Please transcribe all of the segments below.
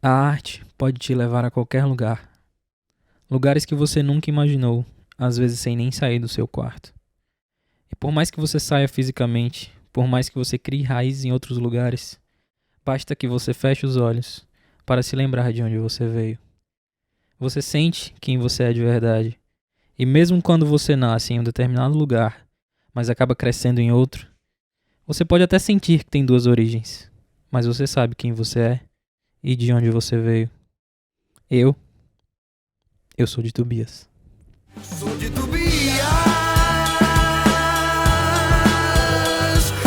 A arte pode te levar a qualquer lugar. Lugares que você nunca imaginou, às vezes sem nem sair do seu quarto. E por mais que você saia fisicamente, por mais que você crie raízes em outros lugares, basta que você feche os olhos para se lembrar de onde você veio. Você sente quem você é de verdade. E mesmo quando você nasce em um determinado lugar, mas acaba crescendo em outro, você pode até sentir que tem duas origens, mas você sabe quem você é e de onde você veio. Eu, eu sou de Tobias. Sou de Tobias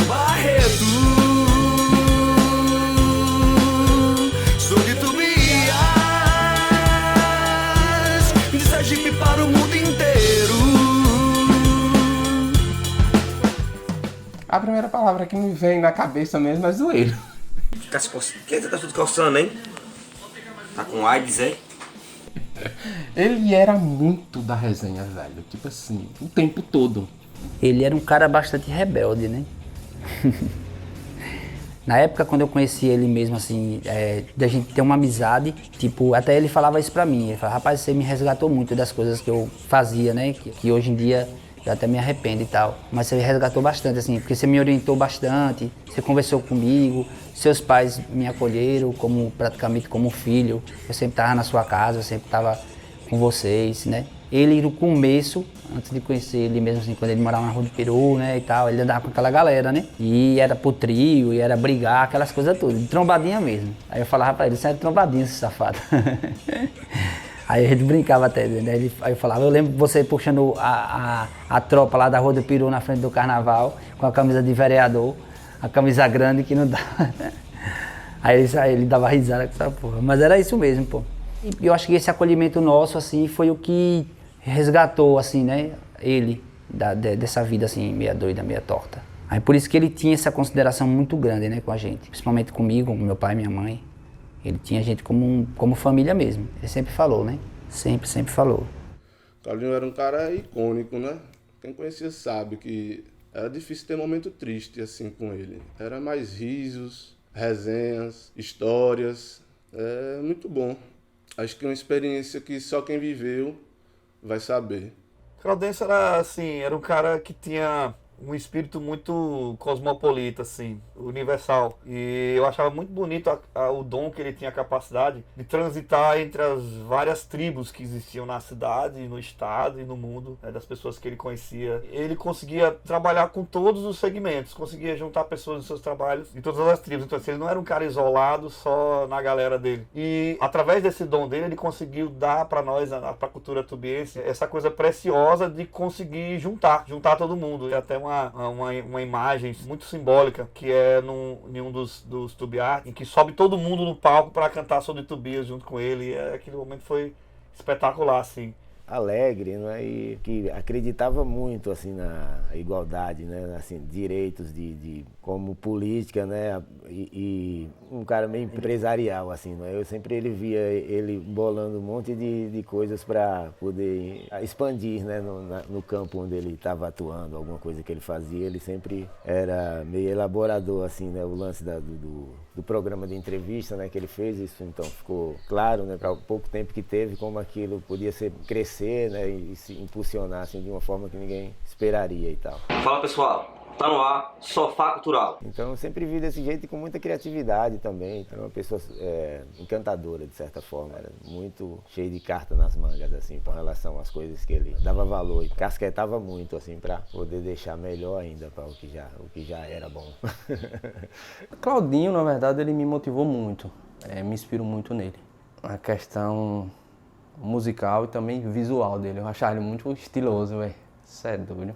Barreto. Sou de Tobias, de Sergipe para o mundo inteiro. A primeira palavra que me vem na cabeça mesmo é zoeiro. Que você tá tudo coçando, hein? Tá com AIDS, hein? Ele era muito da resenha, velho. Tipo assim, o tempo todo. Ele era um cara bastante rebelde, né? Na época, quando eu conheci ele mesmo, assim, da gente ter uma amizade, tipo, até ele falava isso pra mim. Ele falava, rapaz, você me resgatou muito das coisas que eu fazia, né? Que hoje em dia eu até me arrependo e tal. Mas você me resgatou bastante, assim, porque você me orientou bastante, você conversou comigo, seus pais me acolheram praticamente como filho. Eu sempre tava na sua casa, eu sempre tava com vocês, né? Ele, no começo, antes de conhecer ele mesmo, assim, quando ele morava na Rua do Peru, né, e tal, ele andava com aquela galera, né? E era pro trio, e era brigar, aquelas coisas todas, de trombadinha mesmo. Aí eu falava pra ele, você é trombadinha, esse safado. Aí a gente brincava até, né? Aí eu falava, eu lembro você puxando a tropa lá da Rua do Peru na frente do carnaval, com a camisa de vereador, a camisa grande que não dá. Aí ele dava risada com essa porra. Mas era isso mesmo, pô. E eu acho que esse acolhimento nosso, assim, foi o que resgatou, assim, né, ele dessa vida, assim, meia doida, meia torta. Aí por isso que ele tinha essa consideração muito grande, né, com a gente. Principalmente comigo, com meu pai e minha mãe. Ele tinha a gente como família mesmo. Ele sempre falou, né? Sempre falou. Claudinho era um cara icônico, né? Quem conhecia sabe que era difícil ter momento triste assim com ele. Era mais risos, resenhas, histórias. É muito bom. Acho que é uma experiência que só quem viveu vai saber. Claudêncio era assim, era um cara que tinha um espírito muito cosmopolita, assim, universal. E eu achava muito bonito o dom que ele tinha, a capacidade de transitar entre as várias tribos que existiam na cidade, no estado e no mundo, né, das pessoas que ele conhecia. Ele conseguia trabalhar com todos os segmentos, conseguia juntar pessoas nos seus trabalhos de todas as tribos. Então, assim, ele não era um cara isolado só na galera dele. E através desse dom dele, ele conseguiu dar para nós, para a cultura tubiense, essa coisa preciosa de conseguir juntar todo mundo. E até uma imagem muito simbólica, que é em um dos Tubiá, em que sobe todo mundo no palco para cantar sobre Tobias junto com ele. E aquele momento foi espetacular, assim. Alegre, né? E que acreditava muito assim na igualdade, né? Assim, direitos como política, né? E um cara meio empresarial, assim, né? Eu sempre via ele bolando um monte de coisas para poder expandir, né? No campo onde ele estava atuando, alguma coisa que ele fazia, ele sempre era meio elaborador, assim, né? O lance do programa de entrevista, né, que ele fez, isso então ficou claro, né, para o pouco tempo que teve, como aquilo podia crescer, né, e se impulsionar assim, de uma forma que ninguém esperaria e tal. Fala pessoal, tá no ar, Sofá Cultural. Então eu sempre vi desse jeito e com muita criatividade também, era uma pessoa encantadora de certa forma, era muito cheio de carta nas mangas, assim, com relação às coisas que ele dava valor e casquetava muito, assim, para poder deixar melhor ainda para o que já era bom. Claudinho, na verdade, ele me motivou muito, me inspiro muito nele. A questão musical e também visual dele, eu achava ele muito estiloso, velho, isso é doido.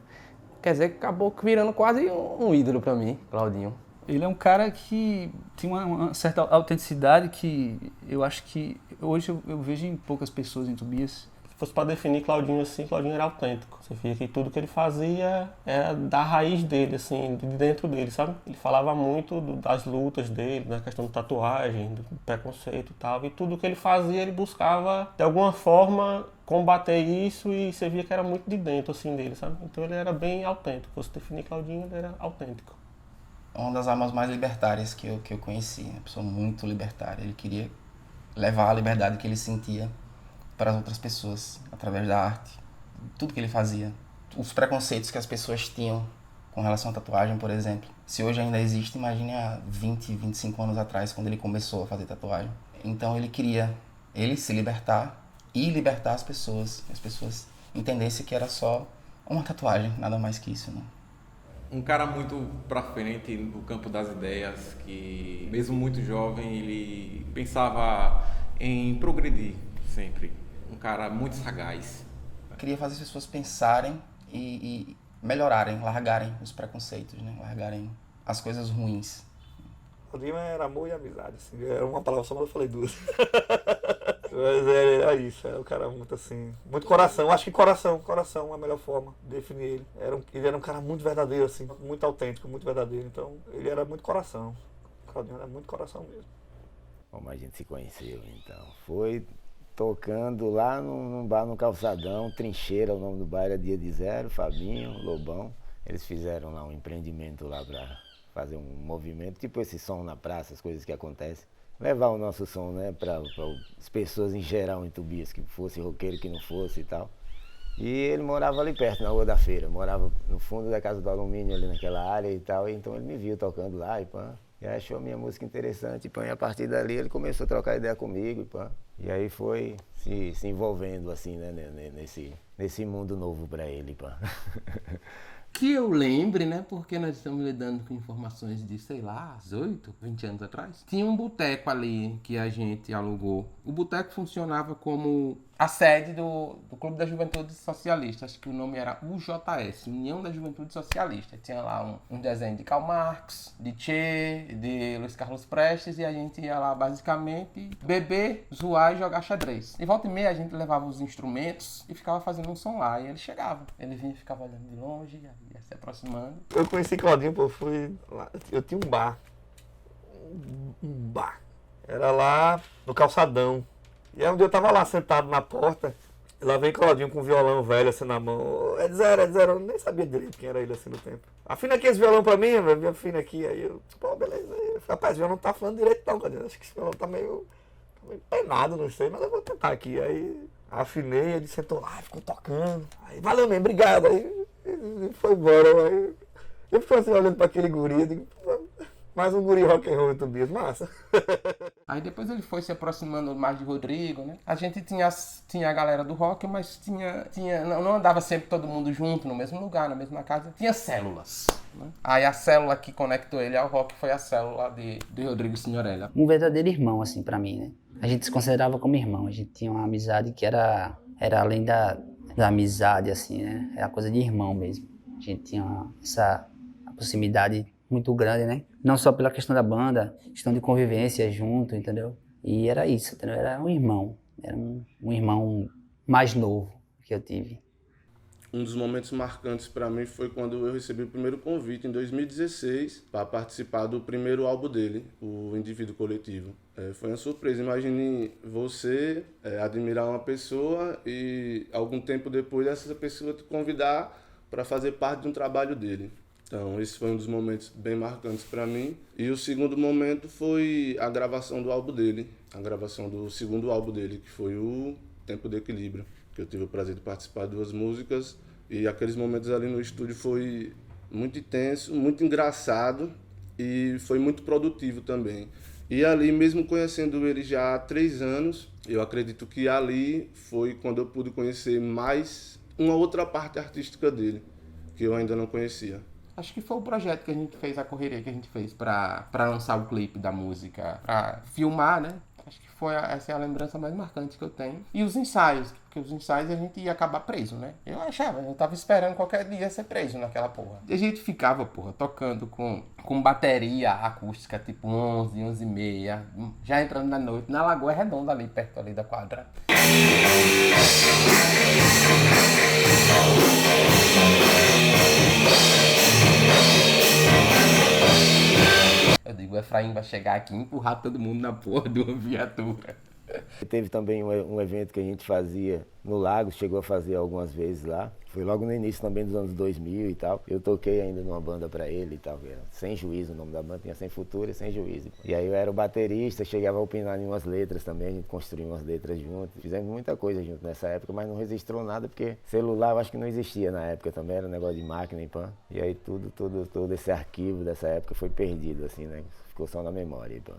Quer dizer, que acabou virando quase um ídolo pra mim, Claudinho. Ele é um cara que tem uma certa autenticidade que eu acho que hoje eu vejo em poucas pessoas em Tobias. Se fosse para definir Claudinho assim, Claudinho era autêntico. Você via que tudo que ele fazia era da raiz dele, assim, de dentro dele, sabe? Ele falava muito das lutas dele, da questão de tatuagem, do preconceito e tal. E tudo que ele fazia, ele buscava, de alguma forma, combater isso e você via que era muito de dentro, assim, dele, sabe? Então ele era bem autêntico. Se fosse definir Claudinho, ele era autêntico. Uma das almas mais libertárias que eu conheci, uma pessoa muito libertária. Ele queria levar a liberdade que ele sentia para as outras pessoas, através da arte. Tudo que ele fazia. Os preconceitos que as pessoas tinham com relação à tatuagem, por exemplo. Se hoje ainda existe, imagine há 20, 25 anos atrás, quando ele começou a fazer tatuagem. Então ele queria se libertar e libertar as pessoas. Que as pessoas entendessem que era só uma tatuagem, nada mais que isso, né? Um cara muito pra frente no campo das ideias, que mesmo muito jovem, ele pensava em progredir sempre. Um cara muito sagaz. Eu queria fazer as pessoas pensarem e melhorarem, largarem os preconceitos, né? Largarem as coisas ruins. O Lima era amor e amizade, assim, era uma palavra só, mas eu falei duas. Mas era isso, era um cara muito assim, muito coração. Acho que coração é a melhor forma de definir ele. Ele era um cara muito verdadeiro, assim, muito autêntico, muito verdadeiro. Então, ele era muito coração. O Claudinho era muito coração mesmo. Como a gente se conheceu, então. Foi tocando lá num bar no Calçadão, Trincheira, o nome do bar era Dia de Zero, Fabinho, Lobão. Eles fizeram lá um empreendimento lá pra fazer um movimento, tipo esse som na praça, as coisas que acontecem. Levar o nosso som, né, para as pessoas em geral em Tubias, que fosse roqueiro, que não fosse e tal. E ele morava ali perto, na Rua da Feira, morava no fundo da Casa do Alumínio, ali naquela área e tal, então ele me viu tocando lá e pã. E achou a minha música interessante, e pã, e a partir dali ele começou a trocar ideia comigo e pã. E aí foi se envolvendo assim, né, nesse mundo novo para ele, pã. Que eu lembre, né, porque nós estamos lidando com informações de, sei lá, 18, 20 anos atrás. Tinha um boteco ali que a gente alugou. O boteco funcionava como a sede do Clube da Juventude Socialista. Acho que o nome era UJS, União da Juventude Socialista. Tinha lá um desenho de Karl Marx, de Che, de Luiz Carlos Prestes, e a gente ia lá basicamente beber, zoar e jogar xadrez. E volta e meia a gente levava os instrumentos e ficava fazendo um som lá. E ele chegava. Ele vinha e ficava olhando de longe, ia se aproximando. Eu conheci Claudinho, pô, fui lá, eu tinha um bar. Um bar. Era lá no Calçadão. E aí um dia eu tava lá sentado na porta, e lá vem Claudinho com um violão velho assim na mão. É de zero, eu nem sabia direito quem era ele assim no tempo. Afina aqui esse violão pra mim, velho, afina aqui. Aí eu, pô, beleza. Aí eu falei, rapaz, esse violão não tá falando direito não, Claudinho. Acho que esse violão tá meio penado, não sei, mas eu vou tentar aqui. Aí afinei, ele sentou lá, ficou tocando. Aí, valeu mesmo, obrigado. Aí foi embora. Aí eu fiquei assim olhando pra aquele guri, eu digo, mais um guri rock and roll em Tubias, massa. Aí depois ele foi se aproximando mais de Rodrigo, né? A gente tinha a galera do rock, mas não andava sempre todo mundo junto, no mesmo lugar, na mesma casa. Tinha células, né? Aí a célula que conectou ele ao rock foi a célula de Rodrigo Signorella. Um verdadeiro irmão, assim, pra mim, né? A gente se considerava como irmão, a gente tinha uma amizade que era além da amizade, assim, né? Era coisa de irmão mesmo. A gente tinha essa proximidade muito grande, né? Não só pela questão da banda, questão de convivência junto, entendeu? E era isso, entendeu? Era um irmão, era um irmão mais novo que eu tive. Um dos momentos marcantes para mim foi quando eu recebi o primeiro convite, em 2016, para participar do primeiro álbum dele, o Indivíduo Coletivo. Foi uma surpresa. Imagine você admirar uma pessoa e algum tempo depois essa pessoa te convidar para fazer parte de um trabalho dele. Então, esse foi um dos momentos bem marcantes para mim. E o segundo momento foi a gravação do álbum dele, a gravação do segundo álbum dele, que foi o Tempo de Equilíbrio, que eu tive o prazer de participar de 2 músicas. E aqueles momentos ali no estúdio foi muito intenso, muito engraçado e foi muito produtivo também. E ali, mesmo conhecendo ele já há 3 anos, eu acredito que ali foi quando eu pude conhecer mais uma outra parte artística dele, que eu ainda não conhecia. Acho que foi o projeto que a gente fez, a correria que a gente fez pra lançar o clipe da música, pra filmar, né? Acho que essa é a lembrança mais marcante que eu tenho. E os ensaios, porque os ensaios a gente ia acabar preso, né? Eu tava esperando qualquer dia ser preso naquela porra. E a gente ficava, porra, tocando com bateria acústica, tipo 11, 11h30, já entrando na noite, na Lagoa Redonda ali, perto ali da quadra. Eu digo, o Efraim vai chegar aqui e empurrar todo mundo na porra de uma viatura. Teve também um evento que a gente fazia no Lago, chegou a fazer algumas vezes lá. Foi logo no início também dos anos 2000 e tal. Eu toquei ainda numa banda pra ele e tal, que era Sem Juízo, o nome da banda, tinha Sem Futuro e Sem Juízo. E aí eu era o baterista, chegava a opinar em umas letras também, a gente construiu umas letras juntos. Fizemos muita coisa junto nessa época, mas não registrou nada, porque celular eu acho que não existia na época também, era um negócio de máquina e pã. E aí todo esse arquivo dessa época foi perdido, assim, né? Ficou só na memória e pã.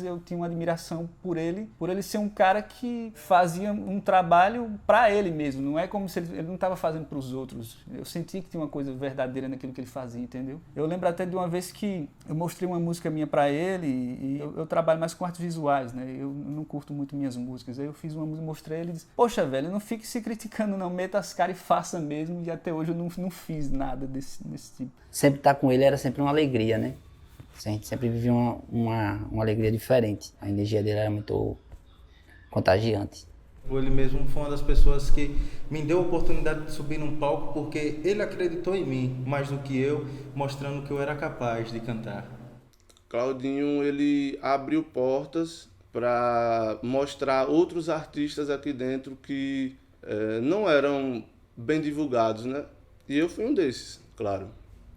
Eu tinha uma admiração por ele ser um cara que fazia um trabalho para ele mesmo. Não é como se ele não estava fazendo para os outros. Eu senti que tinha uma coisa verdadeira naquilo que ele fazia, entendeu? Eu lembro até de uma vez que eu mostrei uma música minha para ele e eu trabalho mais com artes visuais, né? Eu não curto muito minhas músicas. Aí eu fiz uma música, mostrei ele e disse: poxa, velho, não fique se criticando não, meta as caras e faça mesmo. E até hoje eu não fiz nada desse tipo. Sempre estar com ele era sempre uma alegria, né? A gente sempre vivia uma alegria diferente. A energia dele era muito contagiante. Ele mesmo foi uma das pessoas que me deu a oportunidade de subir num palco porque ele acreditou em mim, mais do que eu, mostrando que eu era capaz de cantar. Claudinho, ele abriu portas para mostrar outros artistas aqui dentro que não eram bem divulgados, né? E eu fui um desses, claro.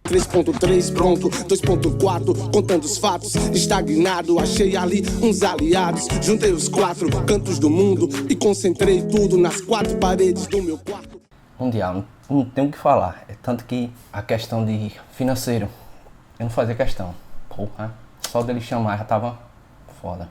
3.3 pronto, 2.4 contando os fatos, estagnado, achei ali uns aliados, juntei os 4 cantos do mundo e concentrei tudo nas 4 paredes do meu quarto. Mundial, não tenho o que falar, é tanto que a questão de financeiro, eu não fazia questão, porra, só dele chamar já tava foda.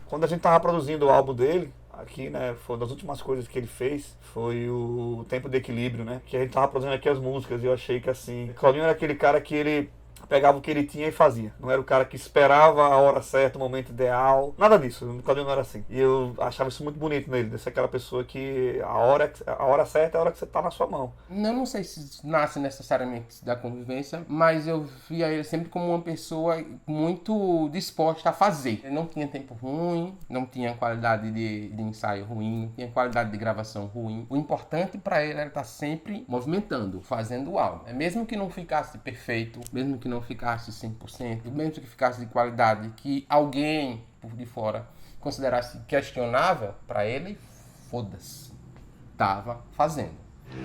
Quando a gente tava produzindo o álbum dele, aqui, né, foi uma das últimas coisas que ele fez, foi o Tempo de Equilíbrio, né, que a gente tava produzindo aqui as músicas e eu achei que assim, Claudinho era aquele cara que ele pegava o que ele tinha e fazia. Não era o cara que esperava a hora certa, o momento ideal. Nada disso. O Claudinho não era assim. E eu achava isso muito bonito nele. De ser aquela pessoa que a hora certa é a hora que você tá na sua mão. Eu não sei se nasce necessariamente da convivência, mas eu via ele sempre como uma pessoa muito disposta a fazer. Ele não tinha tempo ruim, não tinha qualidade de ensaio ruim, não tinha qualidade de gravação ruim. O importante para ele era estar sempre movimentando, fazendo algo. Mesmo que não ficasse perfeito, mesmo que não ficasse 100%, mesmo que ficasse de qualidade, que alguém por de fora considerasse questionável, para ele, foda-se, tava fazendo.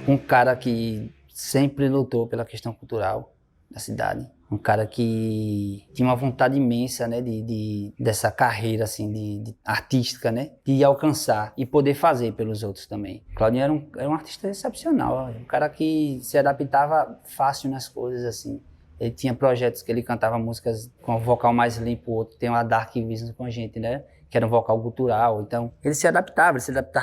Um cara que sempre lutou pela questão cultural da cidade, um cara que tinha uma vontade imensa, né, dessa carreira assim, de artística, né, de alcançar e poder fazer pelos outros também. Claudinho era um artista excepcional, um cara que se adaptava fácil nas coisas assim. Ele tinha projetos que ele cantava músicas com o vocal mais limpo, o outro tem uma Dark Vision com a gente, né? Que era um vocal gutural. Então, ele se adaptava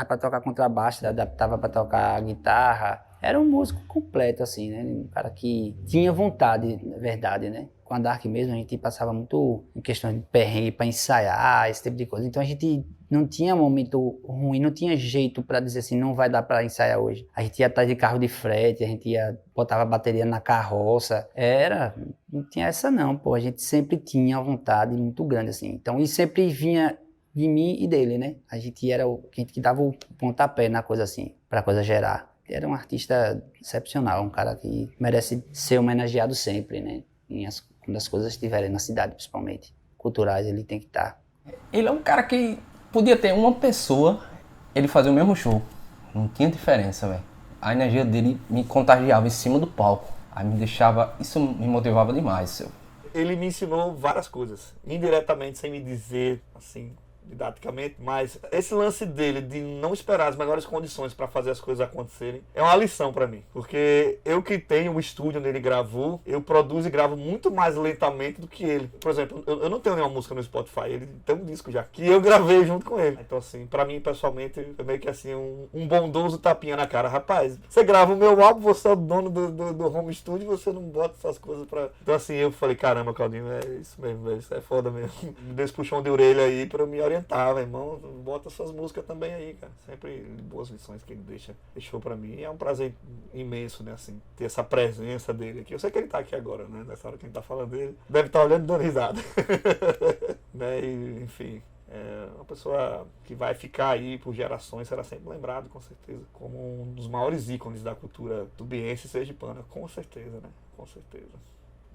para tocar contrabaixo, ele adaptava para tocar guitarra. Era um músico completo, assim, né? Um cara que tinha vontade, na verdade, né? Com a Dark mesmo, a gente passava muito em questão de perrengue para ensaiar, esse tipo de coisa. Então, a gente não tinha momento ruim, não tinha jeito para dizer assim, não vai dar para ensaiar hoje. A gente ia atrás de carro de frete, a gente botava a bateria na carroça. Não tinha essa não, pô. A gente sempre tinha uma vontade muito grande, assim. Então, e sempre vinha de mim e dele, né? A gente era a gente que dava o pontapé na coisa assim, pra coisa gerar. Era um artista excepcional, um cara que merece ser homenageado sempre, né? Quando as coisas estiverem na cidade, principalmente, culturais, ele tem que estar. Ele é um cara que podia ter uma pessoa, ele fazia o mesmo show. Não tinha diferença, velho. A energia dele me contagiava em cima do palco. Aí me deixava, isso me motivava demais. Ele me ensinou várias coisas, indiretamente, sem me dizer, assim, didaticamente, mas esse lance dele de não esperar as melhores condições para fazer as coisas acontecerem é uma lição para mim, porque eu que tenho o estúdio onde ele gravou, eu produzo e gravo muito mais lentamente do que ele. Por exemplo, eu não tenho nenhuma música no Spotify, ele tem um disco já, que eu gravei junto com ele. Então assim, para mim pessoalmente, é meio que assim, um bondoso tapinha na cara. Rapaz, você grava o meu álbum, você é o dono do home studio, você não bota essas coisas pra... Então assim, eu falei, caramba, Claudinho, é isso mesmo, velho, isso é foda mesmo. Me deu esse puxão de orelha aí pra eu me orientar, irmão, bota suas músicas também aí, cara. Sempre boas lições que ele deixou pra mim. E é um prazer imenso, né, assim, ter essa presença dele aqui. Eu sei que ele tá aqui agora, né, nessa hora que a gente tá falando dele. Deve estar olhando e dando risada. Né, e, enfim, é uma pessoa que vai ficar aí por gerações, será sempre lembrado, com certeza, como um dos maiores ícones da cultura tubiense e sergipana. Com certeza, né, com certeza.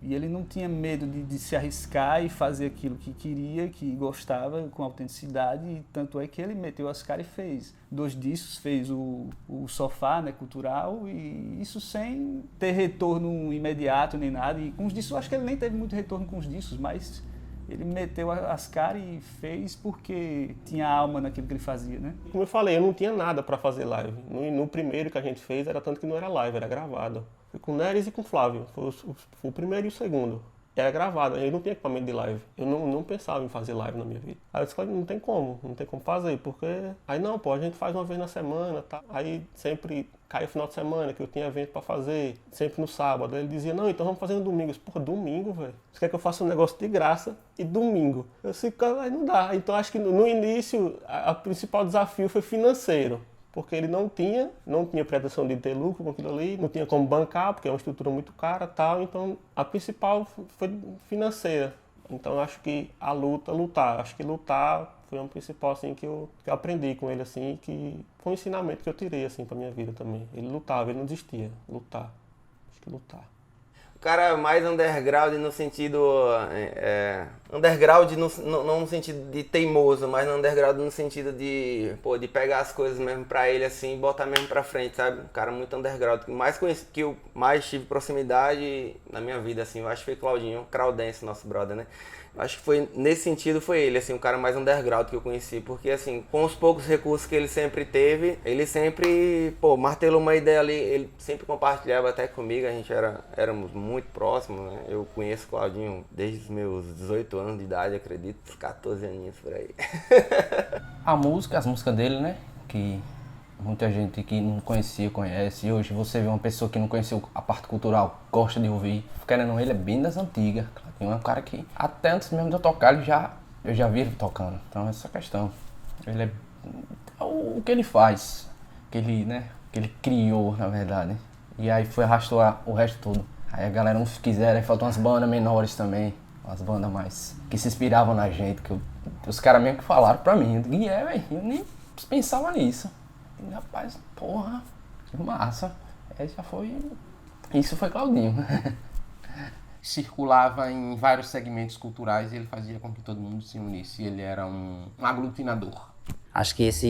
E ele não tinha medo de se arriscar e fazer aquilo que queria, que gostava, com autenticidade, e tanto é que ele meteu as caras e fez 2 discos, fez o Sofá, né, cultural, e isso sem ter retorno imediato nem nada. E com os discos, eu acho que ele nem teve muito retorno com os discos, mas ele meteu as caras e fez porque tinha alma naquilo que ele fazia, né? Como eu falei, eu não tinha nada para fazer live. No primeiro que a gente fez, era tanto que não era live, era gravado. Foi com o Neres e com o Flávio, foi o primeiro e o segundo. Era gravado, eu não tinha equipamento de live. Eu não pensava em fazer live na minha vida. Aí eu disse, não tem como fazer, porque... Aí não, pô, a gente faz uma vez na semana, tá? Aí sempre caia o final de semana, que eu tinha evento pra fazer, sempre no sábado. Aí ele dizia, não, então vamos fazer no domingo. Eu disse, porra, domingo, velho? Você quer que eu faça um negócio de graça e domingo? Eu disse, aí não dá. Então acho que no início, o principal desafio foi financeiro. Porque ele não tinha pretensão de ter lucro com aquilo ali, não tinha como bancar, porque é uma estrutura muito cara e tal. Então, a principal foi financeira. Então, acho que lutar. Acho que lutar foi o principal, assim, que eu aprendi com ele, assim, que foi um ensinamento que eu tirei, assim, pra minha vida também. Ele lutava, ele não desistia. Lutar. Acho que lutar. O cara mais underground no sentido... underground não no sentido de teimoso, mas no underground no sentido de pegar as coisas mesmo pra ele assim e botar mesmo pra frente, sabe? Um cara muito underground. Que eu mais tive proximidade na minha vida, assim, eu acho que foi Claudinho, Craudense, nosso brother, né? Acho que foi, nesse sentido, foi ele, assim, o cara mais underground que eu conheci. Porque, assim, com os poucos recursos que ele sempre teve, ele sempre, martelou uma ideia ali, ele sempre compartilhava até comigo, a gente éramos muito próximos, né? Eu conheço o Claudinho desde os meus 18 anos de idade, acredito, uns 14 aninhos por aí. As músicas dele, né? Que muita gente que não conhecia, conhece. E hoje você vê uma pessoa que não conheceu a parte cultural, gosta de ouvir. Querendo ou não, ele é bem das antigas. É um cara que, até antes mesmo de eu tocar, eu já vi ele tocando. Então, essa questão. Ele é o que ele faz, que ele criou, na verdade. E aí arrastou o resto todo. Aí a galera não quiser, aí faltam umas bandas menores também. Umas bandas mais que se inspiravam na gente. Os caras mesmo que falaram pra mim. Eu digo, velho, eu nem pensava nisso. E, rapaz, porra, que massa. Isso foi Claudinho. Circulava em vários segmentos culturais e ele fazia com que todo mundo se unisse. Ele era um aglutinador. Acho que essa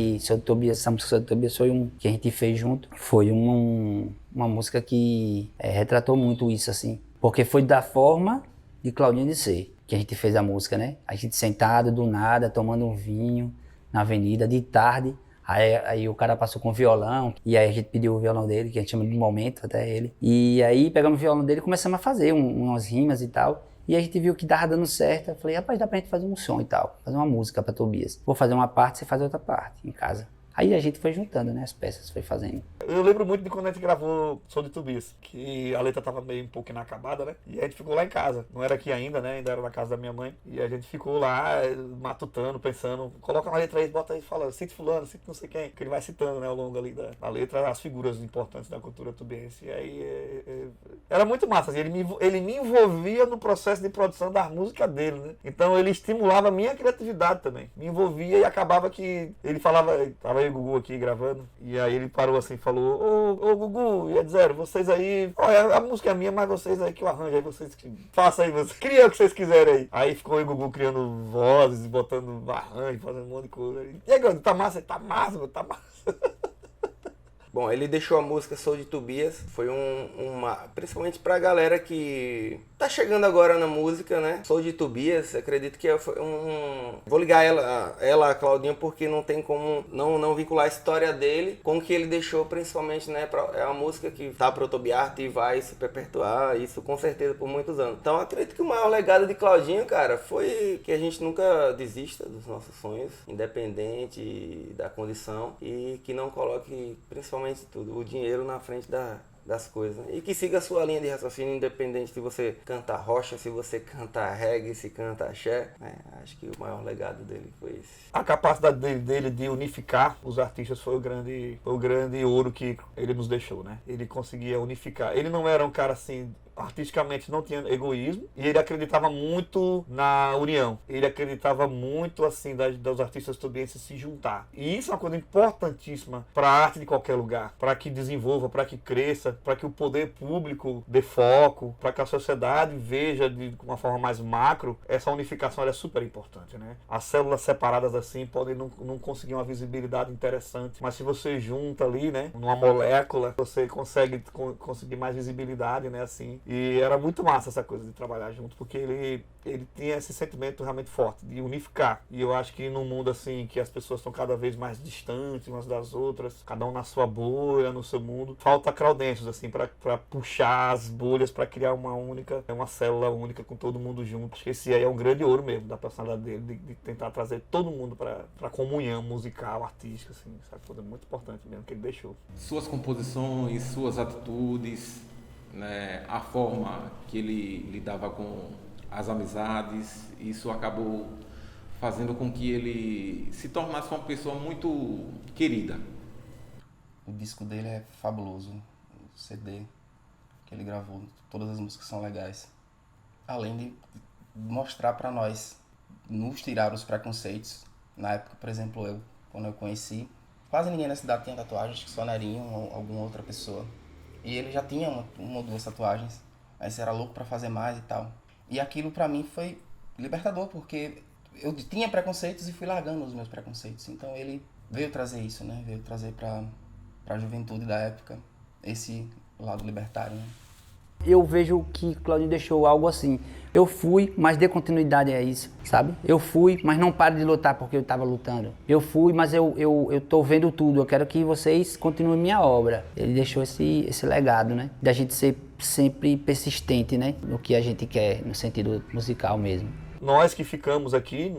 música Sou de Tobias foi que a gente fez junto. Foi uma música que retratou muito isso, assim. Porque foi da forma de Claudinho de ser que a gente fez a música, né? A gente sentado do nada, tomando um vinho na avenida, de tarde. Aí o cara passou com o violão, e aí a gente pediu o violão dele, que a gente chama de momento até ele. E aí pegamos o violão dele e começamos a fazer umas rimas e tal. E a gente viu que tava dando certo. Eu falei, rapaz, dá pra gente fazer um som e tal, fazer uma música pra Tobias. Vou fazer uma parte, você faz outra parte em casa. Aí a gente foi juntando, né, as peças, foi fazendo. Eu lembro muito de quando a gente gravou Sou de Tobias, que a letra tava meio um pouco inacabada, né? E a gente ficou lá em casa. Não era aqui ainda, né? Ainda era na casa da minha mãe. E a gente ficou lá matutando, pensando, coloca na letra aí, bota aí, fala, cite fulano, cite não sei quem. Que ele vai citando, né, ao longo ali da letra, as figuras importantes da cultura tubiense. E aí era muito massa, assim, ele me envolvia no processo de produção da música dele, né? Então ele estimulava a minha criatividade também. Me envolvia e acabava que ele falava, tava eu e o Gugu aqui gravando, e aí ele parou assim e falou, ô Gugu e Edzero, vocês aí, a música é minha, mas vocês aí que eu arranjo, aí vocês que façam aí, vocês criam o que vocês quiserem aí. Aí ficou eu e o Gugu criando vozes, botando arranjo, fazendo um monte de coisa. E aí, Gando, tá massa, tá massa. Bom, ele deixou a música Sou de Tobias, foi principalmente pra galera que tá chegando agora na música, né? Sou de Tobias, acredito que foi vou ligar ela a Claudinho, porque não tem como não vincular a história dele com o que ele deixou, principalmente, né? É uma música que tá pro Tobias e vai se perpetuar, isso com certeza por muitos anos. Então acredito que o maior legado de Claudinho, cara, foi que a gente nunca desista dos nossos sonhos, independente da condição, e que não coloque, principalmente tudo, o dinheiro na frente das coisas. E que siga a sua linha de raciocínio, independente se você canta rocha, se você canta reggae, se canta axé. Acho que o maior legado dele foi esse. A capacidade dele de unificar os artistas foi o grande ouro que ele nos deixou, né? Ele conseguia unificar. Ele não era um cara assim artisticamente não tinha egoísmo e ele acreditava muito na união. Ele acreditava muito, assim, dos artistas tubienses se juntar. E isso é uma coisa importantíssima para a arte de qualquer lugar, para que desenvolva, para que cresça, para que o poder público dê foco, para que a sociedade veja de uma forma mais macro. Essa unificação é super importante, né? As células separadas assim podem não conseguir uma visibilidade interessante, mas se você junta ali, né, numa molécula, você consegue conseguir mais visibilidade, né, assim. E era muito massa essa coisa de trabalhar junto, porque ele tinha esse sentimento realmente forte de unificar. E eu acho que num mundo assim que as pessoas estão cada vez mais distantes umas das outras, cada um na sua bolha, no seu mundo, falta Claudêncios assim para puxar as bolhas para criar uma célula única com todo mundo junto. Acho que esse aí é um grande ouro mesmo da personalidade dele, de tentar trazer todo mundo para comunhão musical, artística, assim, sabe? Tudo muito importante mesmo que ele deixou. Suas composições, suas atitudes, né, a forma que ele lidava com as amizades, isso acabou fazendo com que ele se tornasse uma pessoa muito querida. O disco dele é fabuloso, o CD que ele gravou, todas as músicas são legais. Além de mostrar para nós, nos tirar os preconceitos. Na época, por exemplo, quando eu conheci, quase ninguém na cidade tinha tatuagem, acho que só Nerinho ou alguma outra pessoa. E ele já tinha uma ou duas tatuagens, mas era louco para fazer mais e tal. E aquilo para mim foi libertador, porque eu tinha preconceitos e fui largando os meus preconceitos. Então ele veio trazer isso, né? Veio trazer para a juventude da época esse lado libertário, né? Eu vejo que Claudinho deixou algo assim. Eu fui, mas dê continuidade a isso, sabe? Eu fui, mas não pare de lutar porque eu estava lutando. Eu fui, mas eu tô vendo tudo. Eu quero que vocês continuem minha obra. Ele deixou esse legado, né? Da gente ser sempre persistente, né? No que a gente quer, no sentido musical mesmo. Nós que ficamos aqui,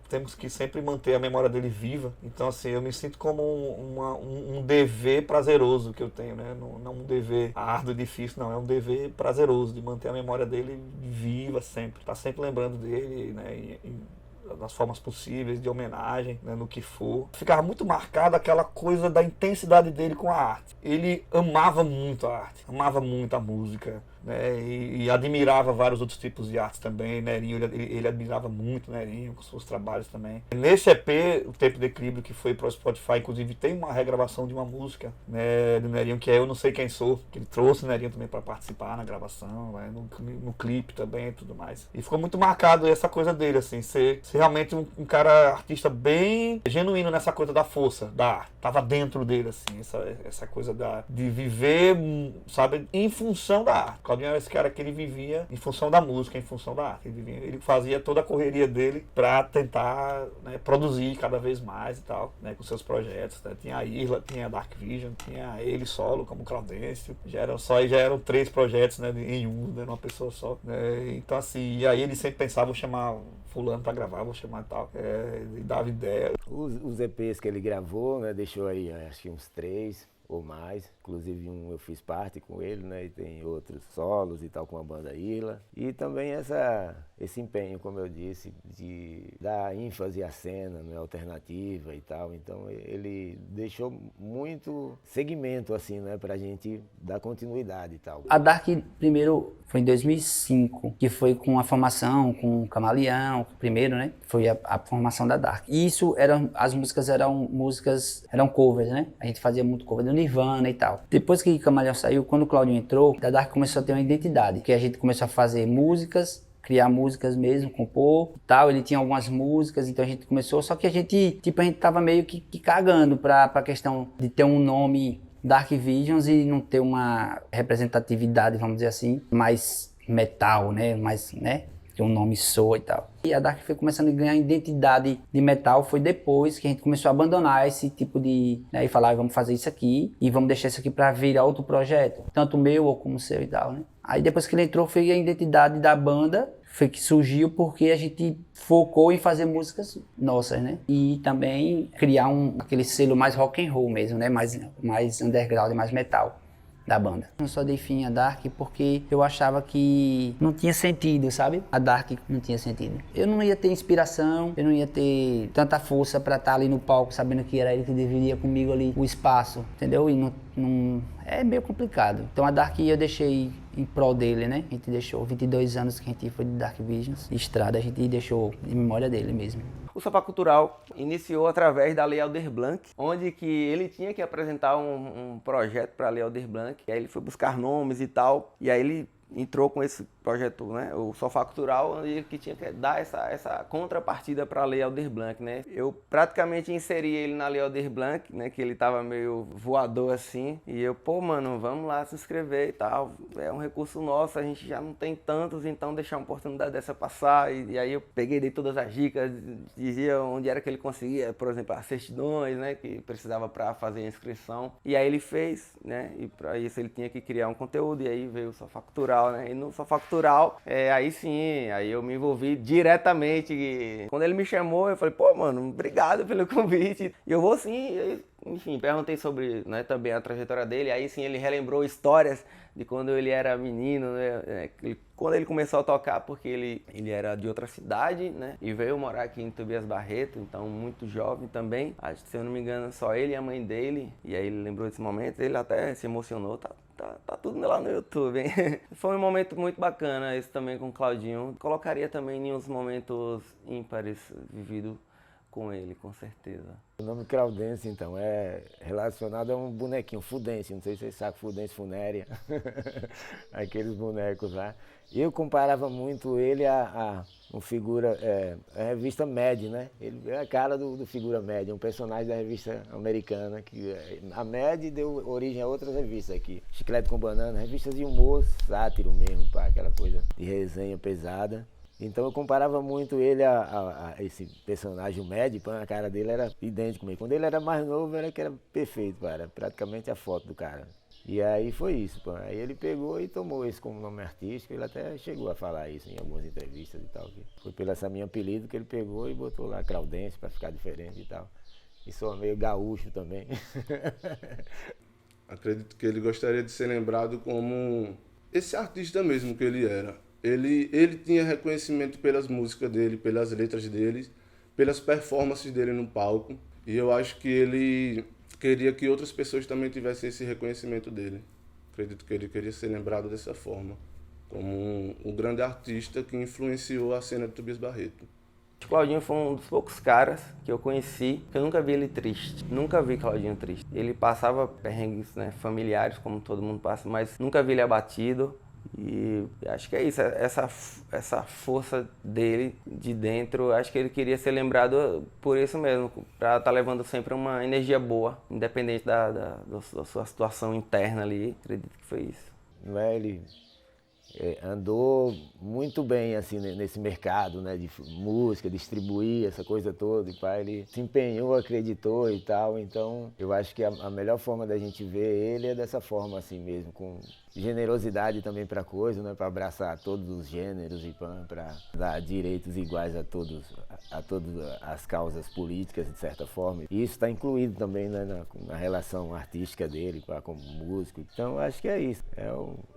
temos que sempre manter a memória dele viva. Então, assim, eu me sinto como um dever prazeroso que eu tenho, né? Não um dever árduo e difícil, não. É um dever prazeroso de manter a memória dele viva sempre. Tá sempre lembrando dele, né? Das formas possíveis, de homenagem, né? No que for. Ficava muito marcada aquela coisa da intensidade dele com a arte. Ele amava muito a arte, amava muito a música, né? E admirava vários outros tipos de arte também. Nerinho, ele admirava muito Nerinho com seus trabalhos também. Nesse EP, o Tempo de Equilíbrio, que foi para o Spotify, inclusive tem uma regravação de uma música, né, do Nerinho, que é Eu Não Sei Quem Sou, que ele trouxe o Nerinho também para participar na gravação, né, no clipe também e tudo mais. E ficou muito marcado essa coisa dele, assim, ser realmente um cara artista bem genuíno nessa coisa da força, da arte. Tava dentro dele, assim, essa coisa de viver, sabe, em função da arte. Claudinho era esse cara que ele vivia em função da música, em função da arte. Ele fazia toda a correria dele para tentar, né, produzir cada vez mais e tal, né, com seus projetos. Né? Tinha a Irla, tinha a Dark Vision, tinha ele solo como Claudêncio. Já eram 3 projetos, né, em né, numa pessoa só. Né? Então, assim, e aí ele sempre pensava, vou chamar fulano para gravar, vou chamar e tal. E dava ideia. Os EPs que ele gravou, né, deixou aí, acho que uns 3 ou mais, inclusive eu fiz parte com ele, né, e tem outros solos e tal com a banda Irla. E também esse empenho, como eu disse, de dar ênfase à cena, né, alternativa e tal. Então ele deixou muito segmento, assim, né, pra gente dar continuidade e tal. A Dark primeiro foi em 2005, que foi com a formação, com o Camaleão, primeiro, né, foi a formação da Dark. E isso as músicas eram covers, né, a gente fazia muito cover do Nirvana e tal. Depois que o Camaleão saiu, quando o Claudinho entrou, a Dark começou a ter uma identidade, que a gente começou a fazer músicas, criar músicas mesmo, compor e tal. Ele tinha algumas músicas, então a gente começou, só que a gente tava meio que cagando pra questão de ter um nome Dark Visions e não ter uma representatividade, vamos dizer assim, mais metal, né, mais, né, que o nome soa e tal. E a Dark foi começando a ganhar identidade de metal, foi depois que a gente começou a abandonar esse tipo de... Né, e falar, vamos fazer isso aqui e vamos deixar isso aqui para virar outro projeto, tanto meu ou como o seu e tal, né. Aí depois que ele entrou, foi a identidade da banda, foi que surgiu porque a gente focou em fazer músicas nossas, né? E também criar aquele selo mais rock and roll mesmo, né? Mais underground, mais metal. da banda. Eu só dei fim a Dark porque eu achava que não tinha sentido, sabe? A Dark não tinha sentido. Eu não ia ter inspiração, eu não ia ter tanta força pra estar ali no palco sabendo que era ele que dividia comigo ali o espaço, entendeu? E não é meio complicado. Então a Dark eu deixei em prol dele, né? A gente deixou 22 anos que a gente foi de Dark Visions, de estrada, a gente deixou em memória dele mesmo. O Sofá Cultural iniciou através da Lei Aldir Blanc, onde que ele tinha que apresentar um projeto para a Lei Aldir Blanc, e aí ele foi buscar nomes e tal, e aí ele entrou com esse projeto, né, o Sofá Cultural, onde ele que tinha que dar essa contrapartida para a Lei Aldir Blanc, né. Eu praticamente inseri ele na Lei Aldir Blanc, né, que ele tava meio voador assim, e eu, pô, mano, vamos lá se inscrever e tal, é um recurso nosso, a gente já não tem tantos, então deixar uma oportunidade dessa passar, e aí eu peguei, dei todas as dicas, dizia onde era que ele conseguia, por exemplo, as certidões, né, que precisava para fazer a inscrição, e aí ele fez, né, e para isso ele tinha que criar um conteúdo, e aí veio o Sofá Cultural, né, e no Sofá Cultural, aí sim, aí eu me envolvi diretamente, e quando ele me chamou, eu falei, pô, mano, obrigado pelo convite, e eu vou sim, enfim, perguntei sobre, né, também a trajetória dele, aí sim ele relembrou histórias de quando ele era menino, né, quando ele começou a tocar, porque ele era de outra cidade, né, e veio morar aqui em Tobias Barreto, então muito jovem também, acho que se eu não me engano só ele e a mãe dele, e aí ele lembrou desse momento, ele até se emocionou, tá tudo lá no YouTube, hein? Foi um momento muito bacana esse também com o Claudinho, colocaria também em uns momentos ímpares vivido com ele, com certeza. O nome Claudêncio, então, é relacionado a um bonequinho, Fudêncio, não sei se vocês sabem, Fudêncio Funéria, aqueles bonecos lá. Eu comparava muito ele a um figura, a revista Mad, né? Ele é a cara do figura Mad, um personagem da revista americana, que a Mad deu origem a outras revistas aqui. Chiclete com Banana, revistas de humor, sátiro mesmo, pá, aquela coisa de resenha pesada. Então eu comparava muito ele a esse personagem, o Mad, a cara dele era idêntico mesmo. Quando ele era mais novo, era que era perfeito, era praticamente a foto do cara. E aí foi isso, pô. Aí ele pegou e tomou isso como nome artístico, ele até chegou a falar isso em algumas entrevistas e tal. Foi pelo esse meu apelido que ele pegou e botou lá Claudêncio para ficar diferente e tal. E sou meio gaúcho também. Acredito que ele gostaria de ser lembrado como esse artista mesmo que ele era. Ele tinha reconhecimento pelas músicas dele, pelas letras dele, pelas performances dele no palco. E eu acho que ele queria que outras pessoas também tivessem esse reconhecimento dele. Acredito que ele queria ser lembrado dessa forma, como um grande artista que influenciou a cena de Tobias Barreto. O Claudinho foi um dos poucos caras que eu conheci, que eu nunca vi ele triste. Nunca vi Claudinho triste. Ele passava perrengues, né, familiares, como todo mundo passa, mas nunca vi ele abatido. E acho que é isso, essa força dele de dentro, acho que ele queria ser lembrado por isso mesmo, para estar levando sempre uma energia boa, independente da sua situação interna ali, acredito que foi isso. Não é, ele andou muito bem assim nesse mercado, né, de música, distribuir essa coisa toda, e pá, ele se empenhou, acreditou e tal, então eu acho que a melhor forma da gente ver ele é dessa forma assim mesmo, com generosidade também para coisa, né, para abraçar todos os gêneros e para dar direitos iguais a todas as causas políticas de certa forma. E isso está incluído também, né, na relação artística dele como músico. Então acho que é isso,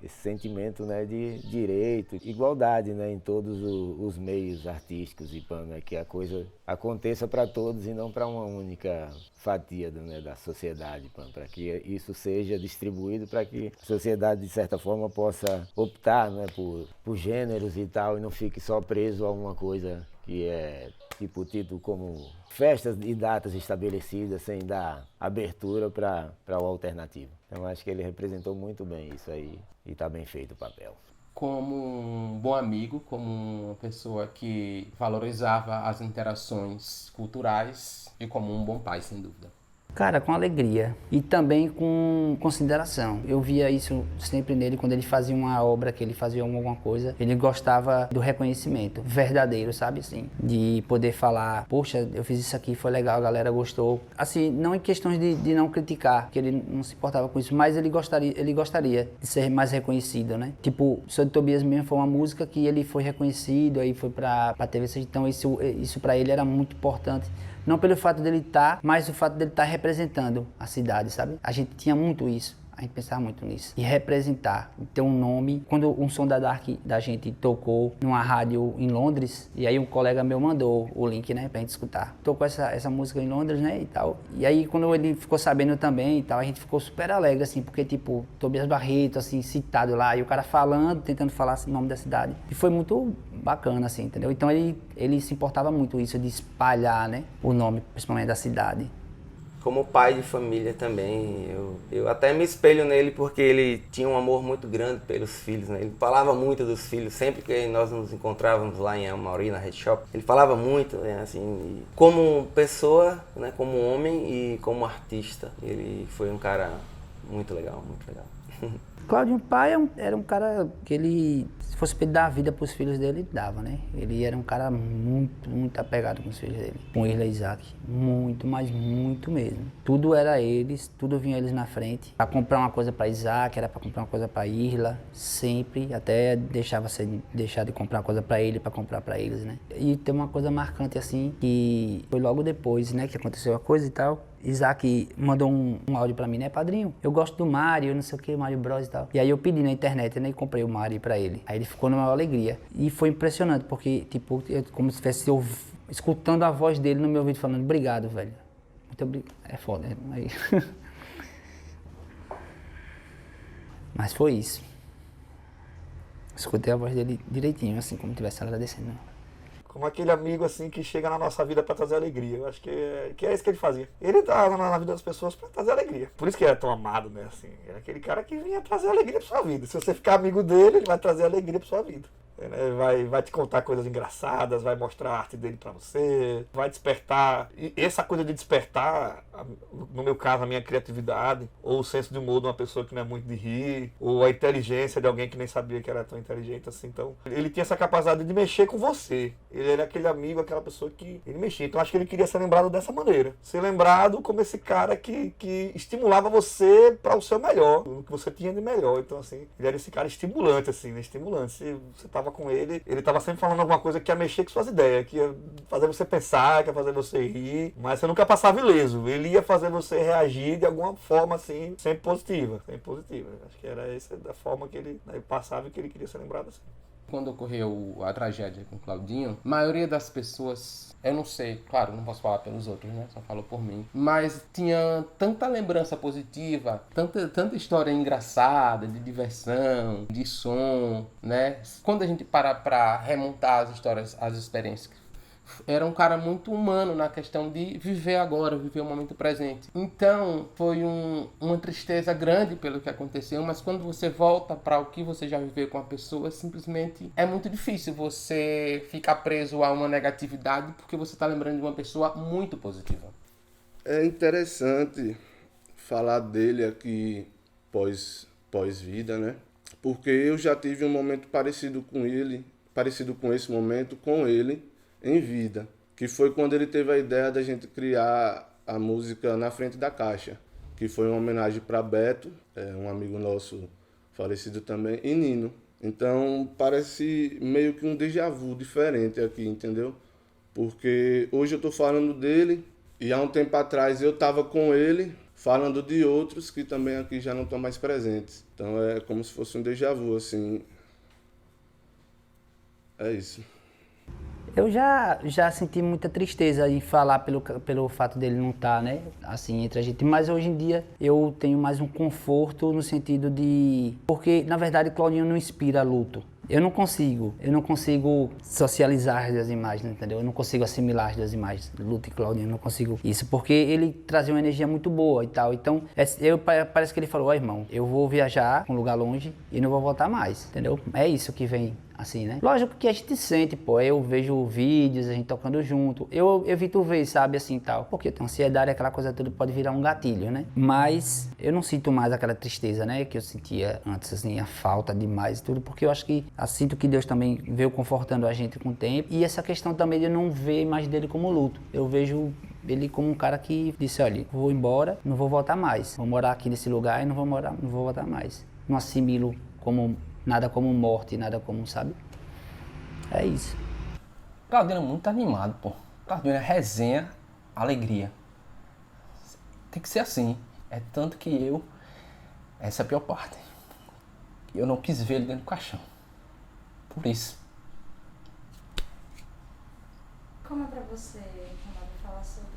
esse sentimento, né, de direito, igualdade, né, em todos os meios artísticos e né, que a coisa aconteça para todos e não para uma única fatia da sociedade, para que isso seja distribuído, para que a sociedade de certa forma possa optar, né, por gêneros e tal, e não fique só preso a uma coisa que é tipo tido como festas e datas estabelecidas sem dar abertura para o alternativo. Então acho que ele representou muito bem isso aí e está bem feito o papel. Como um bom amigo, como uma pessoa que valorizava as interações culturais e como um bom pai, sem dúvida. Cara, com alegria e também com consideração. Eu via isso sempre nele, quando ele fazia uma obra, que ele fazia alguma coisa, ele gostava do reconhecimento verdadeiro, sabe, assim, de poder falar, poxa, eu fiz isso aqui, foi legal, a galera gostou. Assim, não em questões de não criticar, que ele não se importava com isso, mas ele gostaria de ser mais reconhecido, né? Tipo, Sou de Tobias mesmo foi uma música que ele foi reconhecido, aí foi pra TV, então isso pra ele era muito importante. Não pelo fato dele estar, mas o fato dele estar representando a cidade, sabe? A gente tinha muito isso. A gente pensava muito nisso. E representar, ter um nome. Quando um som da Dark da gente tocou numa rádio em Londres, e aí um colega meu mandou o link, né, pra gente escutar. Tocou essa música em Londres, né, e tal. E aí quando ele ficou sabendo também e tal, a gente ficou super alegre, assim, porque tipo, Tobias Barreto, assim, citado lá, e o cara falando, tentando falar assim, o nome da cidade. E foi muito bacana, assim, entendeu? Então ele se importava muito isso de espalhar, né, o nome, principalmente da cidade. Como pai de família também, eu até me espelho nele porque ele tinha um amor muito grande pelos filhos, né? Ele falava muito dos filhos, sempre que nós nos encontrávamos lá em Amauri, na Red Shop, ele falava muito, né, assim, como pessoa, né, como homem e como artista. Ele foi um cara muito legal, muito legal. Claudinho Pai era um cara que ele, se fosse pra ele dar a vida pros filhos dele, ele dava, né? Ele era um cara muito, muito apegado com os filhos dele. Com Irla e Isaac. Muito, mas muito mesmo. Tudo era eles, tudo vinha eles na frente. Pra comprar uma coisa pra Isaac, era pra comprar uma coisa pra Irla, sempre. Até deixar de comprar uma coisa pra ele, pra comprar pra eles, né? E tem uma coisa marcante assim, que foi logo depois, né, que aconteceu a coisa e tal. Isaac mandou um áudio pra mim, né, padrinho? Eu gosto do Mario, não sei o que, Mario Bros e tal. E aí eu pedi na internet, né, e comprei o Mario pra ele. Aí ele ficou numa alegria. E foi impressionante, porque, tipo, como se estivesse escutando a voz dele no meu ouvido falando, obrigado, velho. Muito obrigado. É foda, né? Aí... Mas foi isso. Escutei a voz dele direitinho, assim, como se estivesse agradecendo. Como aquele amigo assim que chega na nossa vida para trazer alegria. Eu acho que é isso que ele fazia. Ele estava na vida das pessoas para trazer alegria. Por isso que ele é tão amado, né? Assim, é aquele cara que vinha trazer alegria para sua vida. Se você ficar amigo dele, ele vai trazer alegria para sua vida. Vai te contar coisas engraçadas, vai mostrar a arte dele pra você, vai despertar. E essa coisa de despertar, no meu caso, a minha criatividade, ou o senso de humor de uma pessoa que não é muito de rir, ou a inteligência de alguém que nem sabia que era tão inteligente assim. Então, ele tinha essa capacidade de mexer com você. Ele era aquele amigo, aquela pessoa que ele mexia. Então, acho que ele queria ser lembrado dessa maneira. Ser lembrado como esse cara que estimulava você para o seu melhor, o que você tinha de melhor. Então, assim, ele era esse cara estimulante, assim, né? Estimulante. Você tava com ele tava sempre falando alguma coisa que ia mexer com suas ideias, que ia fazer você pensar, que ia fazer você rir, mas você nunca passava ileso. Ele ia fazer você reagir de alguma forma, assim, sempre positiva. Sempre positiva. Acho que era essa da forma que ele passava e que ele queria ser lembrado assim. Quando ocorreu a tragédia com o Claudinho, a maioria das pessoas, eu não sei, claro, não posso falar pelos outros, né? Só falo por mim. Mas tinha tanta lembrança positiva, tanta história engraçada, de diversão, de som, né? Quando a gente para pra remontar as histórias, as experiências, era um cara muito humano na questão de viver agora, viver o momento presente. Então, foi uma tristeza grande pelo que aconteceu, mas quando você volta para o que você já viveu com a pessoa, simplesmente é muito difícil você ficar preso a uma negatividade porque você está lembrando de uma pessoa muito positiva. É interessante falar dele aqui pós-vida, né? Porque eu já tive um momento parecido com esse momento com ele, em vida, que foi quando ele teve a ideia da gente criar a música Na Frente da Caixa, que foi uma homenagem para Beto, um amigo nosso falecido também, e Nino. Então parece meio que um déjà vu diferente aqui, entendeu? Porque hoje eu tô falando dele e há um tempo atrás eu tava com ele falando de outros que também aqui já não estão mais presentes. Então é como se fosse um déjà vu, assim. É isso. Eu já senti muita tristeza em falar pelo fato dele não estar, né, assim, entre a gente. Mas hoje em dia eu tenho mais um conforto no sentido de... Porque, na verdade, Claudinho não inspira luto. Eu não consigo socializar as duas imagens, entendeu? Eu não consigo assimilar as duas imagens, Luto e Claudinho, eu não consigo isso, porque ele trazia uma energia muito boa e tal. Então, parece que ele falou, ó, irmão, eu vou viajar pra um lugar longe e não vou voltar mais, entendeu? É isso que vem, assim, né? Lógico que a gente sente, pô, eu vejo vídeos, a gente tocando junto, eu evito ver, sabe, assim, tal, porque eu tenho ansiedade, aquela coisa toda pode virar um gatilho, né? Mas eu não sinto mais aquela tristeza, né, que eu sentia antes, assim, a falta demais e tudo, porque eu acho que sinto que Deus também veio confortando a gente com o tempo. E essa questão também de eu não ver a imagem dele como luto. Eu vejo ele como um cara que disse, olha, vou embora, não vou voltar mais. Vou morar aqui nesse lugar e não vou voltar mais. Não assimilo nada como morte, nada como, sabe? É isso. Claudinho é muito animado, pô. Claudinho é resenha, alegria. Tem que ser assim. É tanto que Essa é a pior parte. Eu não quis ver ele dentro do caixão. Por isso. Como é pra você, Ronaldo, falar sobre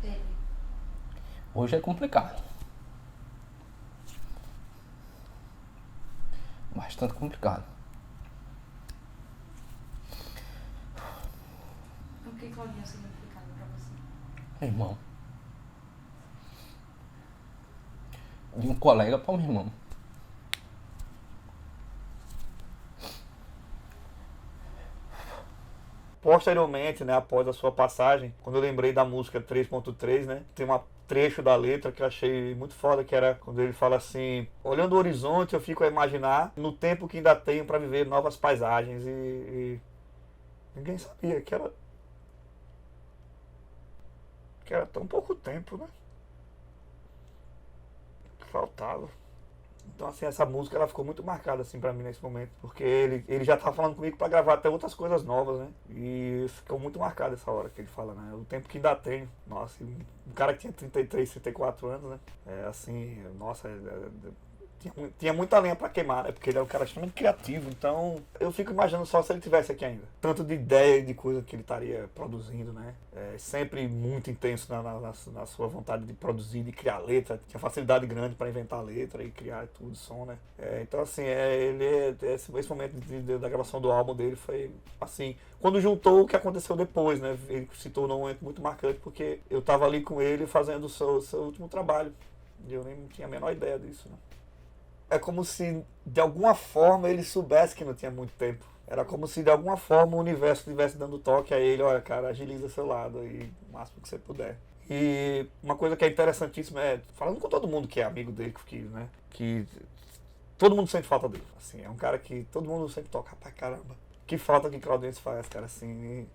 ele? Hoje é complicado. Bastante complicado. O que Claudinho significava pra você? Irmão. De um colega para um irmão. Posteriormente, né, após a sua passagem, quando eu lembrei da música 3.3, né, tem um trecho da letra que eu achei muito foda, que era quando ele fala assim: olhando o horizonte eu fico a imaginar no tempo que ainda tenho para viver novas paisagens, e ninguém sabia que era tão pouco tempo, né, que faltava. Então, assim, essa música ela ficou muito marcada assim pra mim nesse momento, porque ele já tava falando comigo pra gravar até outras coisas novas, né? E ficou muito marcada essa hora que ele fala, né? O tempo que ainda tenho. Nossa, um cara que tinha 33, 34 anos, né? É assim, nossa, tinha muita lenha pra queimar, né? Porque ele é um cara extremamente criativo, então eu fico imaginando só se ele tivesse aqui ainda. Tanto de ideia e de coisa que ele estaria produzindo, né? Sempre muito intenso na sua vontade de produzir, de criar letra. Tinha facilidade grande para inventar letra e criar tudo, som, né? Então, assim, esse momento da gravação do álbum dele foi, assim, quando juntou o que aconteceu depois, né? Ele se tornou um momento muito marcante, porque eu tava ali com ele fazendo o seu último trabalho. E eu nem tinha a menor ideia disso, né? É como se, de alguma forma, ele soubesse que não tinha muito tempo. Era como se, de alguma forma, o universo estivesse dando toque a ele: olha, cara, agiliza seu lado aí, o máximo que você puder. E uma coisa que é interessantíssima é, falando com todo mundo que é amigo dele, né, que todo mundo sente falta dele. Assim, é um cara que todo mundo sempre toca: rapaz, caramba, que falta que Claudinho faz, cara, assim...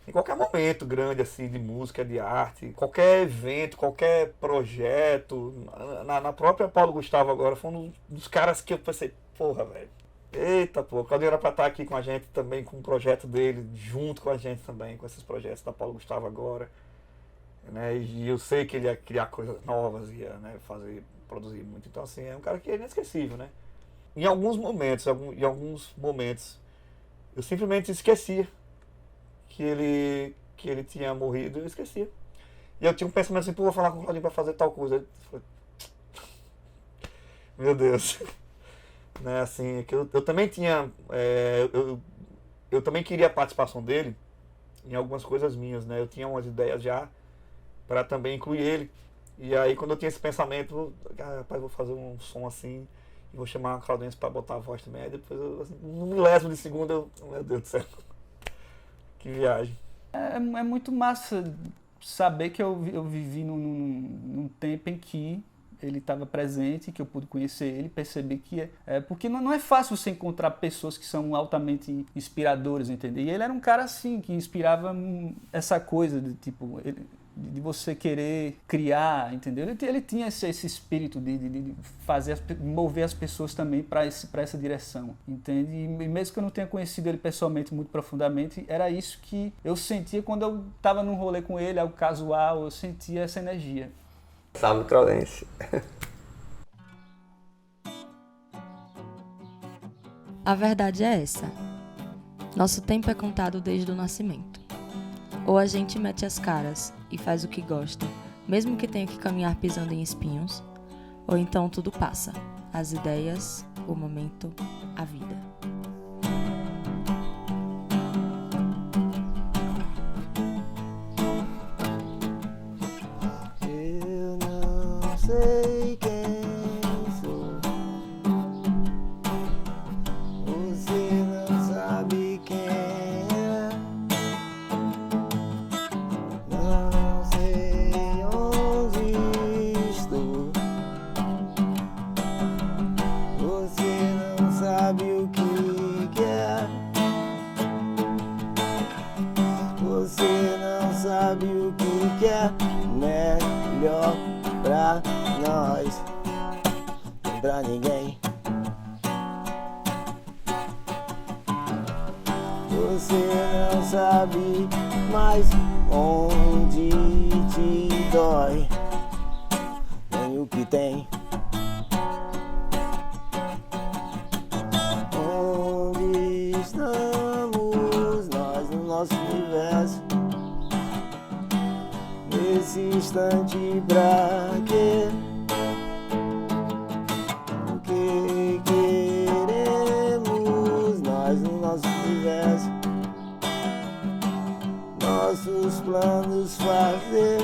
Em qualquer momento grande, assim, de música, de arte, qualquer evento, qualquer projeto, na própria Paulo Gustavo agora, foi um dos caras que eu pensei: porra, velho, eita, pô, o Claudinho era pra estar aqui com a gente também, com o projeto dele, junto com a gente também, com esses projetos da Paulo Gustavo agora, né, e eu sei que ele ia criar coisas novas, ia, né, produzir muito, então, assim, é um cara que é inesquecível, né. Em alguns momentos, eu simplesmente esquecia que ele tinha morrido, eu esquecia. E eu tinha um pensamento assim: pô, vou falar com o Claudinho pra fazer tal coisa. Meu Deus. Né, assim, que eu também tinha... eu também queria a participação dele em algumas coisas minhas, né? Eu tinha umas ideias já para também incluir ele. E aí, quando eu tinha esse pensamento: rapaz, vou fazer um som assim e vou chamar a Claudinho para botar a voz também. Aí depois, assim, no milésimo de segundo, meu Deus do céu. Que viagem. É muito massa saber que eu vivi num tempo em que ele estava presente, que eu pude conhecer ele, perceber que porque não é fácil você encontrar pessoas que são altamente inspiradoras, entendeu? E ele era um cara assim, que inspirava essa coisa de tipo... de você querer criar, entendeu? Ele tinha esse espírito de mover as pessoas também para essa direção, entende? E mesmo que eu não tenha conhecido ele pessoalmente muito profundamente, era isso que eu sentia quando eu estava num rolê com ele, algo casual, eu sentia essa energia. Salve, Claudense. A verdade é essa. Nosso tempo é contado desde o nascimento. Ou a gente mete as caras e faz o que gosta, mesmo que tenha que caminhar pisando em espinhos, ou então tudo passa, as ideias, o momento, a vida. Eu não sei quem sou, você não sabe quem é. Não sei onde estou, você não sabe o que quer. Você não sabe o que quer. Melhor pra nós, nem pra ninguém. Você não sabe mais onde te dói, nem o que tem. nesse instante pra quê? O que queremos nós no nosso universo? Nossos planos fazer.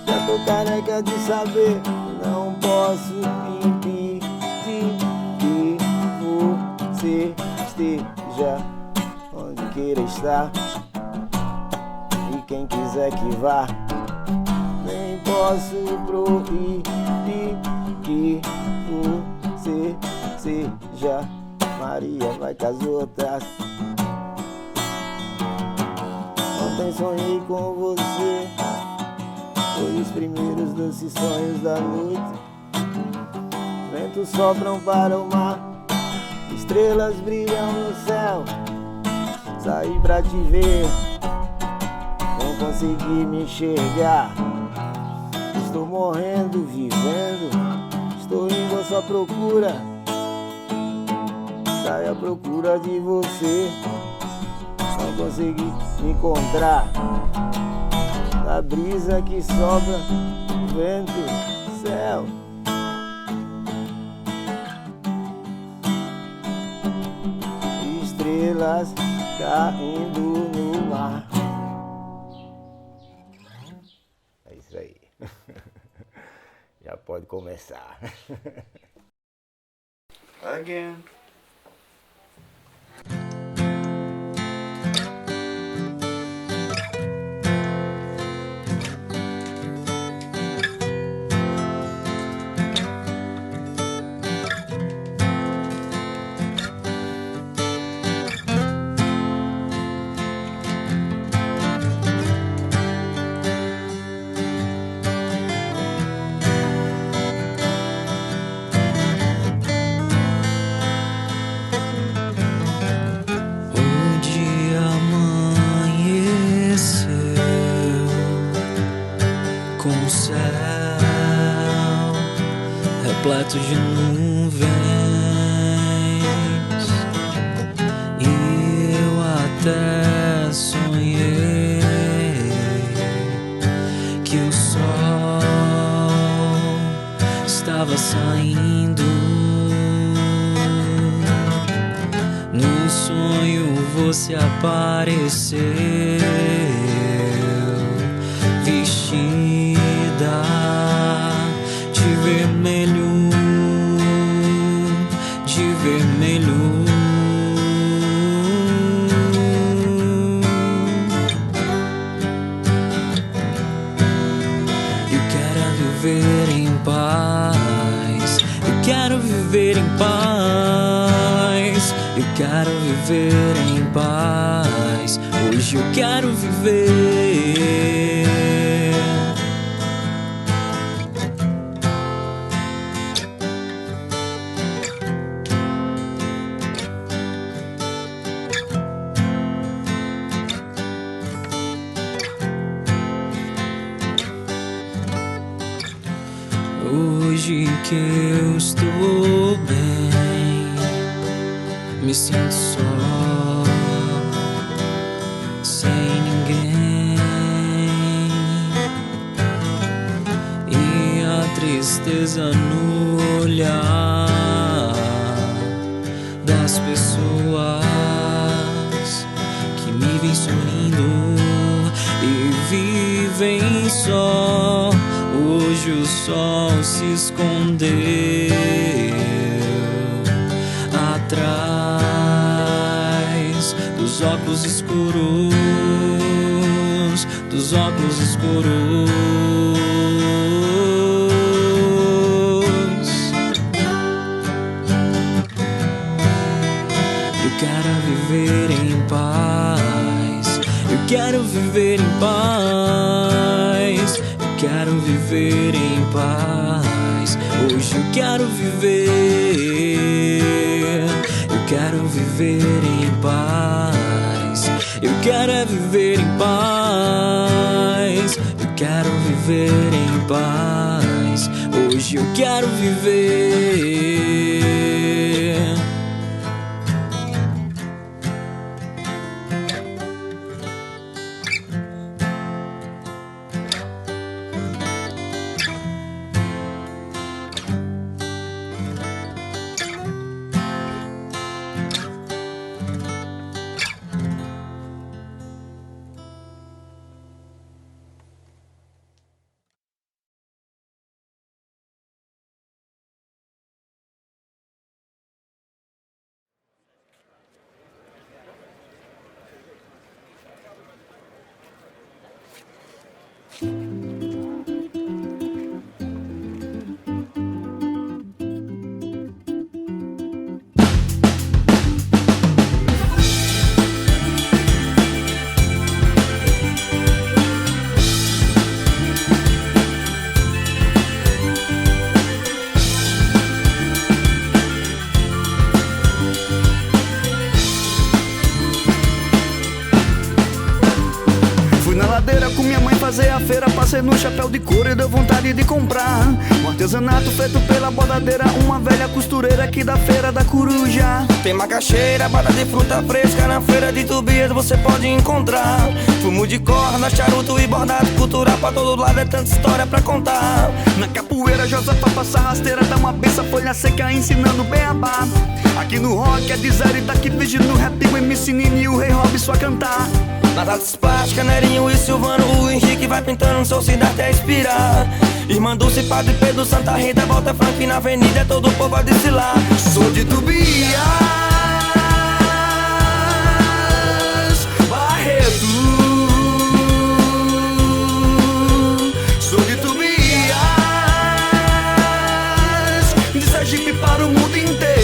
Já tô careca de saber, não posso impedir que você esteja onde queira estar. E quem quiser que vá, nem posso proibir que você seja Maria, vai com as outras. Ontem sonhei com você, foi os primeiros doces sonhos da noite. Ventos sopram para o mar, estrelas brilham no céu. Saí pra te ver, não consegui me enxergar. Estou morrendo, vivendo, estou indo à sua procura. Saí à procura de você, não consegui me encontrar. A brisa que sopra, vento, céu. Estrelas caindo no mar. É isso aí. Já pode começar. Again. Repleto de nuvens, e eu até sonhei que o sol estava saindo. No sonho você apareceu, vestida de vermelho, de vermelho. Eu quero viver em paz, eu quero viver em paz, eu quero viver em paz. Hoje eu quero viver. Hoje que eu estou bem, me sinto só, sem ninguém, e a tristeza no olhar das pessoas que me vêm sorrindo e vivem só. Hoje o sol se escondeu atrás dos óculos escuros, dos óculos escuros. Eu quero viver em paz, eu quero viver em paz, quero viver em paz. Hoje eu quero viver, eu quero viver em paz, eu quero viver em paz, eu quero viver em paz. Hoje eu quero viver. passei no chapéu de couro e deu vontade de comprar um artesanato feito pela bordadeira, uma velha costureira aqui da Feira da Coruja. Tem macaxeira, batata de fruta fresca, na Feira de Tobias você pode encontrar. Fumo de corda, charuto e bordado, cultura pra todo lado, é tanta história pra contar. Na capoeira, Josefa passa rasteira, dá uma benção, folha seca ensinando beabá. Aqui no rock é dizer e daqui pedindo no rap, o MC Nini e o Rei Robson a cantar. Nas artes plásticas, Nerinho e Silvano, o Henrique vai pintando no seu cidade até inspirar. Irmã Dulce, Padre Pedro, Santa Rita, Volta Frank na avenida, é todo o povo a desfilar. Sou de Tobias, Barreto. Sou de Tobias, de Sergipe para o mundo inteiro.